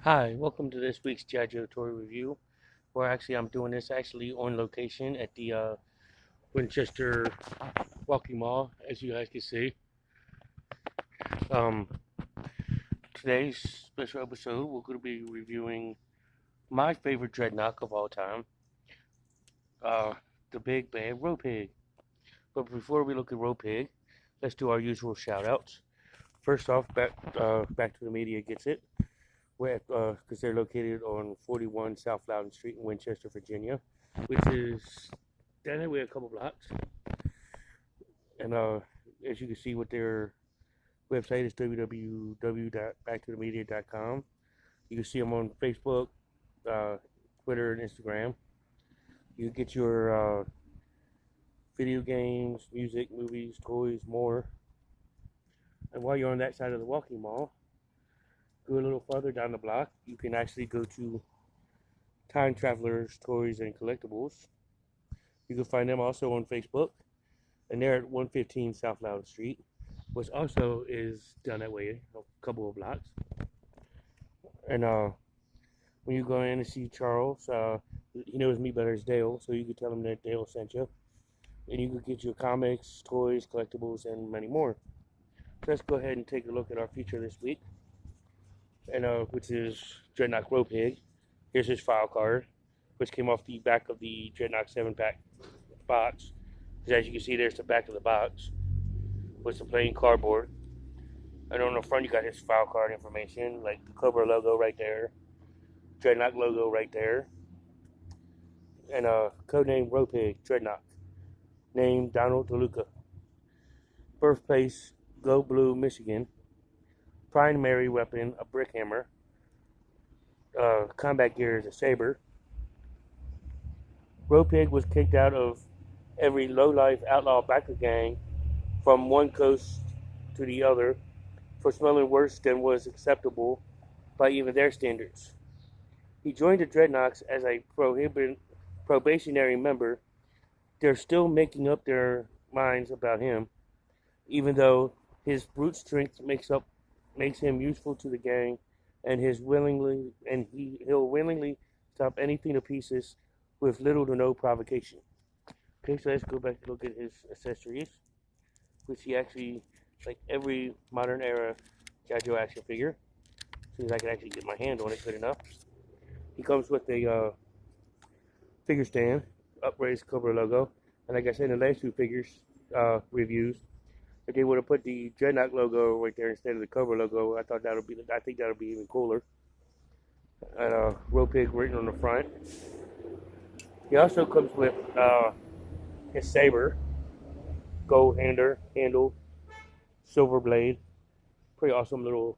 Hi, welcome to this week's G.I. Joe toy review. Where I'm doing this on location at the Winchester Walking Mall, as you guys can see. Um, Today's special episode, we're going to be reviewing my favorite Dreadnought of all time, uh, the Big Bad Ropig. But before we look at Ropig, let's do our usual shout outs. First off, back to the media gets it. Because they're located on 41 South Loudon Street in Winchester, Virginia, which is down that way a couple blocks. And as you can see, with their website is www.backtothemedia.com. You can see them on Facebook, uh, Twitter, and Instagram. You can get your video games, music, movies, toys, more. And while you're on that side of the walking mall, go a little farther down the block. You can actually go to Time Travelers Toys and Collectibles. You can find them also on Facebook, and they're at 115 South Loudon Street, which also is down that way a couple of blocks. And when you go in and see Charles, he knows me better as Dale, so you can tell him that Dale sent you. And you can get your comics, toys, collectibles, and many more. So let's go ahead and take a look at our feature this week, and which is Dreadnought Ropig. Here's his file card, which came off the back of the Dreadnought 7-pack box. Because as you can see, there's the back of the box with some plain cardboard. And on the front, you got his file card information, like the Cobra logo right there, Dreadnought logo right there, and codename Ropig, Dreadnought. Name Donald DeLuca. Birthplace Go Blue, Michigan. Primary weapon a brick hammer. Combat gear is a saber. Ropig was kicked out of every low-life outlaw biker gang from one coast to the other for smelling worse than was acceptable by even their standards. He joined the Dreadknoks as a probationary member. They're still making up their minds about him, even though his brute strength makes him useful to the gang, and he'll willingly stop anything to pieces with little to no provocation. Okay, so let's go back and look at his accessories, which he actually, like every modern era G.I. Joe action figure, as soon as I can actually get my hand on it good enough. He comes with a figure stand, upraised Cobra logo, and like I said in the last two figures reviews, if they would have put the Dreadnought logo right there instead of the Cobra logo, I think that'll be even cooler. And Ropig written on the front. He also comes with his saber, gold handle, silver blade. Pretty awesome little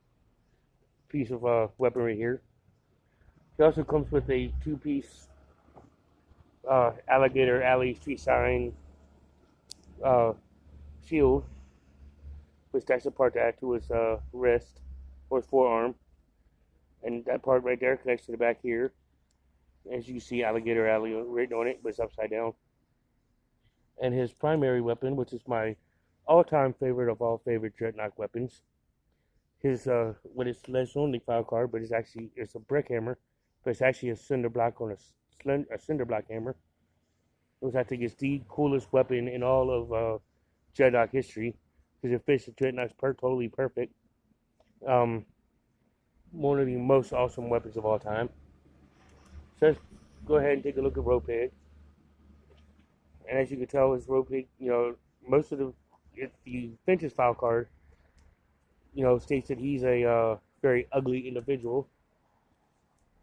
piece of weaponry here. He also comes with a two-piece Alligator Alley street sign uh, shield, which that's the part to add to his wrist or his forearm. And that part right there connects to the back here. As you see, Alligator Alley written on it, but it's upside down. And his primary weapon, which is my all-time favorite of all favorite Dreadnought weapons, his what is less only file card, but it's a brick hammer, but it's actually a cinder block on a cinder block hammer. Which I think is the coolest weapon in all of Dreadnought history, because it fits the Dreadnoughts totally perfect. Um, One of the most awesome weapons of all time. So let's go ahead and take a look at Ropig. And as you can tell, his Ropig, most of the Finch's file card, states that he's a very ugly individual.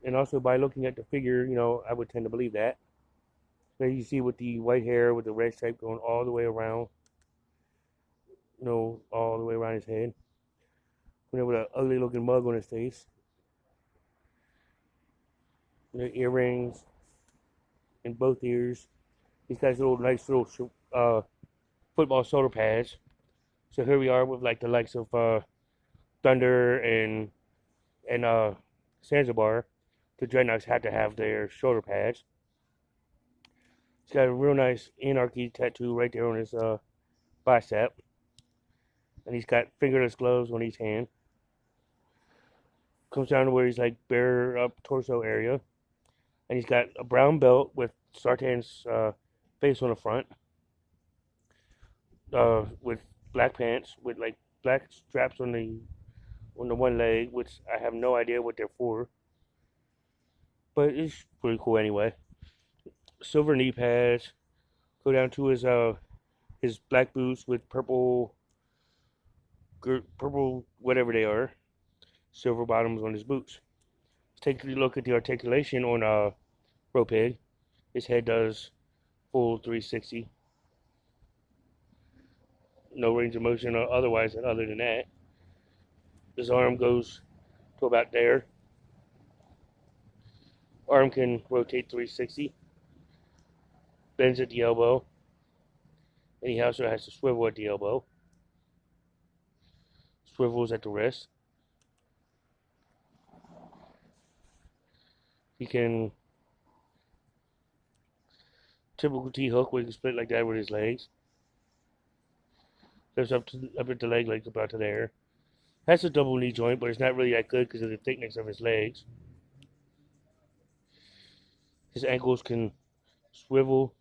And also by looking at the figure, I would tend to believe that. So you see with the white hair with the red stripe going all the way around, all the way around his head. With an ugly looking mug on his face. The earrings in both ears. He's got his nice little football shoulder pads. So here we are with like the likes of Thunder and Zanzibar. The Dreadnoughts had to have their shoulder pads. He's got a real nice Anarchy tattoo right there on his bicep. And he's got fingerless gloves on each hand. Comes down to where he's like bare up torso area, and he's got a brown belt with Sartan's face on the front, with black pants with like black straps on the one leg, which I have no idea what they're for, but it's pretty cool anyway. Silver knee pads. Go down to his black boots with purple whatever they are, silver bottoms on his boots. Let's take a look at the articulation on Ropig. His head does full 360. No range of motion or otherwise other than that. His arm goes to about there. Arm can rotate 360. Bends at the elbow. And he also has to swivel at the elbow. Swivels at the wrist. He can typical T-hook where he can split like that with his legs. Goes up at the leg like about to there. Has a double knee joint, but it's not really that good because of the thickness of his legs. His ankles can swivel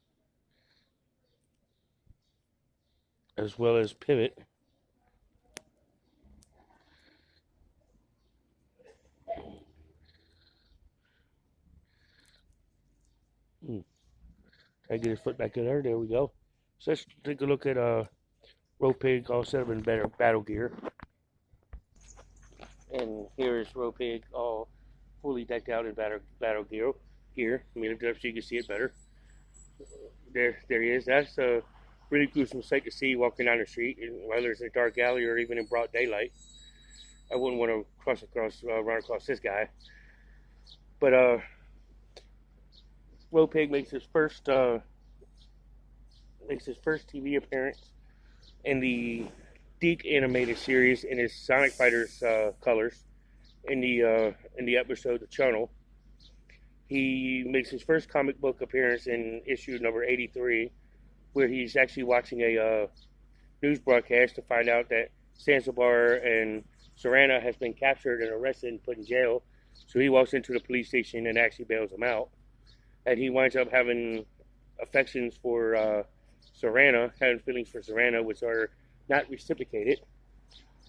as well as pivot. Try to get his foot back in there. There we go. So let's take a look at Ropig all set up in better battle gear. And here is Ropig all fully decked out in battle gear. Let me lift it up so you can see it better. There he is. That's a really gruesome sight to see walking down the street, whether it's in a dark alley or even in broad daylight. I wouldn't want to run across this guy. But Ropig makes his first TV appearance in the Deke animated series in his Sonic Fighters colors in the episode The Channel. He makes his first comic book appearance in issue number 83, where he's actually watching a news broadcast to find out that Zanzibar and Serena has been captured and arrested and put in jail. So he walks into the police station and actually bails them out. And he winds up having affections for Serena, having feelings for Serena, which are not reciprocated.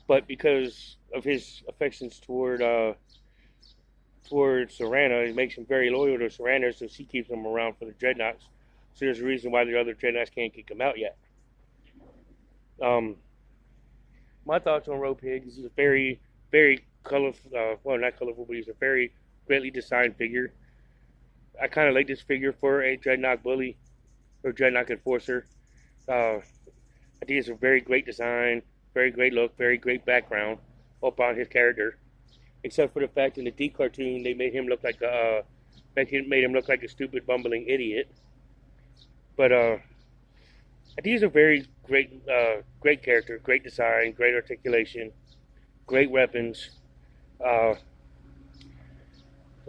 But because of his affections toward Serena, it makes him very loyal to Serena, so she keeps him around for the Dreadknoks. So there's a reason why the other Dreadknoks can't kick him out yet. My thoughts on Ropig is he's a very, very colorful, well, not colorful, but he's a very greatly designed figure. I kind of like this figure for a Dreadnok bully or Dreadnok enforcer. I think it's a very great design, very great look, very great background upon his character. Except for the fact in the D cartoon they made him look like a stupid bumbling idiot. But I think he's a very great character, great design, great articulation, great weapons.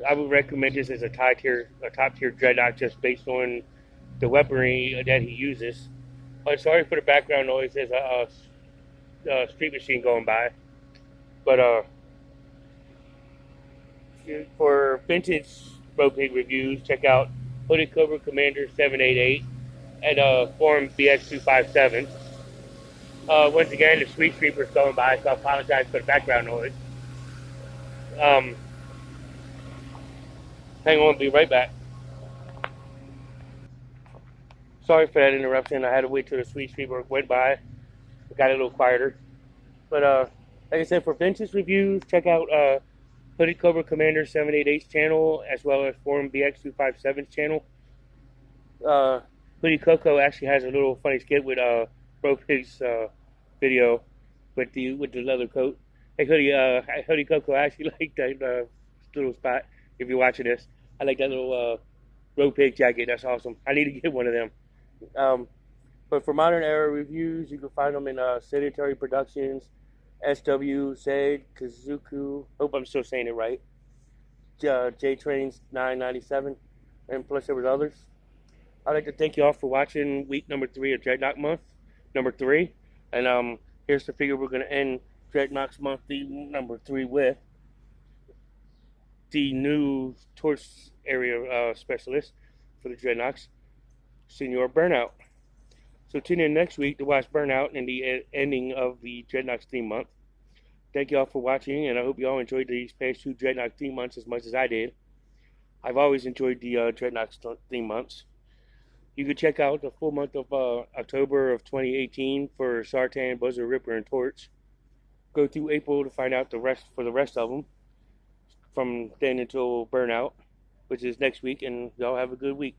I would recommend this as a top tier Dreadnok just based on the weaponry that he uses. Sorry for the background noise. There's a street machine going by. But for vintage Ropig reviews, check out Hooded Cobra Commander 788 and Forum BX257. Once again, the Street Sweeper's going by, so I apologize for the background noise. Hang on, be right back. Sorry for that interruption. I had to wait till the Street Sweeper went by. It got a little quieter. But like I said, for vintage reviews, check out Hooded Cobra Commander 788's channel, as well as Forum BX257's channel. Hoodie Coco actually has a little funny skit with Ropig's video with the leather coat. Hey Hoodie Coco, I actually like that little spot. If you're watching this, I like that little Ropig jacket. That's awesome. I need to get one of them. But for modern era reviews, you can find them in Sedentary Productions, SW, Zaid, Kazuku. Hope I'm still saying it right. J Trains 997, and plus there was others. I'd like to thank you all for watching week number 3 of Dreadnok month, number 3. And here's the figure we're going to end Dreadnok's monthly number 3 with. the new torch area specialist for the Dreadknoks, Senor Burnout. So tune in next week to watch Burnout and the ending of the Dreadknoks theme month. Thank you all for watching, and I hope you all enjoyed these past two Dreadnought theme months as much as I did. I've always enjoyed the Dreadnought theme months. You can check out the full month of October of 2018 for Sartan, Buzzard, Ripper, and Torch. Go through April to find out the rest of them from then until Burnout, which is next week, and y'all have a good week.